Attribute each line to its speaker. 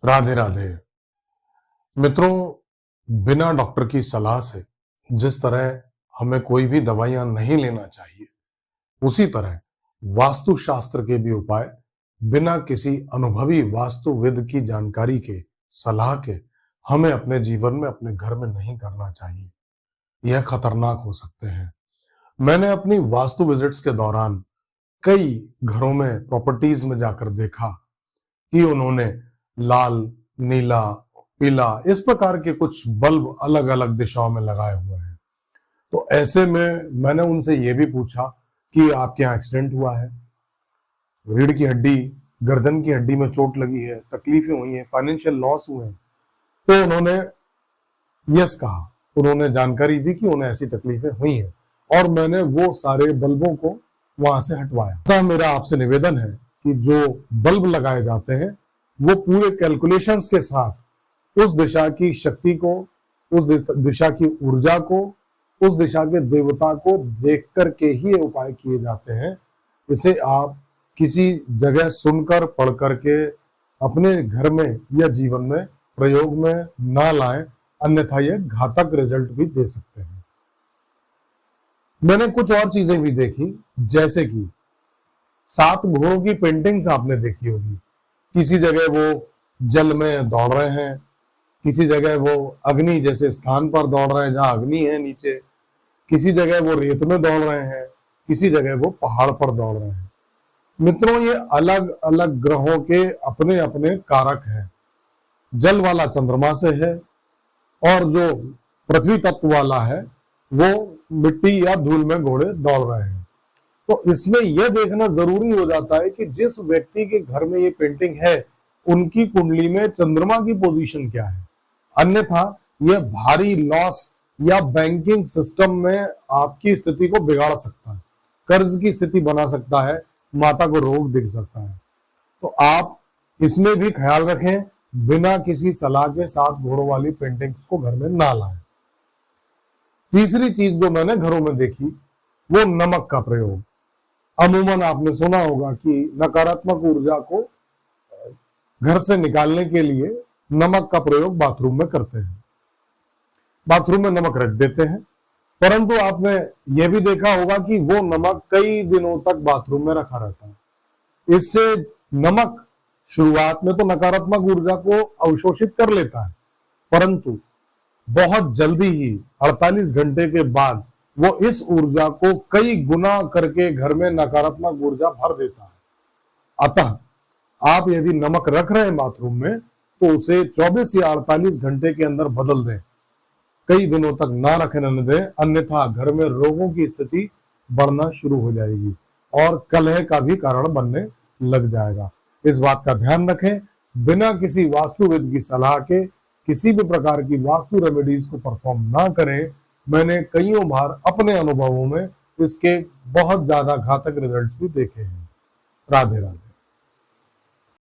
Speaker 1: राधे राधे। मित्रों, बिना डॉक्टर की सलाह से जिस तरह हमें कोई भी दवाइयां नहीं लेना चाहिए, उसी तरह वास्तुशास्त्र के भी उपाय बिना किसी अनुभवी वास्तुविद की जानकारी के, सलाह के हमें अपने जीवन में, अपने घर में नहीं करना चाहिए। यह खतरनाक हो सकते हैं। मैंने अपनी वास्तु विजिट्स के दौरान कई घरों में, प्रॉपर्टीज में जाकर देखा कि उन्होंने लाल, नीला, पीला इस प्रकार के कुछ बल्ब अलग अलग दिशाओं में लगाए हुए हैं। तो ऐसे में मैंने उनसे यह भी पूछा कि आपके यहाँ एक्सीडेंट हुआ है, रीढ़ की हड्डी, गर्दन की हड्डी में चोट लगी है, तकलीफें हुई हैं, फाइनेंशियल लॉस हुए हैं। तो उन्होंने यस कहा, उन्होंने जानकारी दी कि उन्हें ऐसी तकलीफें हुई हैं और मैंने वो सारे बल्बों को वहां से हटवाया। तो मेरा आपसे निवेदन है कि जो बल्ब लगाए जाते हैं वो पूरे कैलकुलेशंस के साथ उस दिशा की शक्ति को, उस दिशा की ऊर्जा को, उस दिशा के देवता को देख कर के ही ये उपाय किए जाते हैं। इसे आप किसी जगह सुनकर, पढ़ करके अपने घर में या जीवन में प्रयोग में ना लाएं, अन्यथा ये घातक रिजल्ट भी दे सकते हैं। मैंने कुछ और चीजें भी देखी, जैसे कि 7 घोड़ों की पेंटिंग्स आपने देखी होगी। किसी जगह वो जल में दौड़ रहे हैं, किसी जगह वो अग्नि जैसे स्थान पर दौड़ रहे हैं जहां अग्नि है नीचे, किसी जगह वो रेत में दौड़ रहे हैं, किसी जगह वो पहाड़ पर दौड़ रहे हैं। मित्रों, ये अलग अलग ग्रहों के अपने अपने कारक हैं। जल वाला चंद्रमा से है और जो पृथ्वी तत्व वाला है वो मिट्टी या धूल में घोड़े दौड़ रहे हैं। तो इसमें यह देखना जरूरी हो जाता है कि जिस व्यक्ति के घर में ये पेंटिंग है उनकी कुंडली में चंद्रमा की पोजीशन क्या है। अन्यथा यह भारी लॉस या बैंकिंग सिस्टम में आपकी स्थिति को बिगाड़ सकता है, कर्ज की स्थिति बना सकता है, माता को रोग दिख सकता है। तो आप इसमें भी ख्याल रखें, बिना किसी सलाह के 7 घोड़ों वाली पेंटिंग्स को घर में ना लाएं। तीसरी चीज जो मैंने घरों में देखी वो नमक का प्रयोग। अमूमन आपने सुना होगा कि नकारात्मक ऊर्जा को घर से निकालने के लिए नमक का प्रयोग बाथरूम में करते हैं, बाथरूम में नमक रख देते हैं। परंतु आपने यह भी देखा होगा कि वो नमक कई दिनों तक बाथरूम में रखा रहता है। इससे नमक शुरुआत में तो नकारात्मक ऊर्जा को अवशोषित कर लेता है, परंतु बहुत जल्दी ही 48 घंटे के बाद वो इस ऊर्जा को कई गुना करके घर में नकारात्मक ऊर्जा भर देता है। अतः आप यदि नमक रख रहे हैं बाथरूम में तो उसे 24 या 48 घंटे के अंदर बदल दें, कई दिनों तक ना रखने दें, अन्यथा घर में रोगों की स्थिति बढ़ना शुरू हो जाएगी और कलह का भी कारण बनने लग जाएगा। इस बात का ध्यान रखें, बिना किसी वास्तुविद की सलाह के किसी भी प्रकार की वास्तु रेमेडीज को परफॉर्म ना करें। मैंने कईयों बार अपने अनुभवों में इसके बहुत ज्यादा घातक रिजल्ट्स भी देखे हैं। राधे राधे।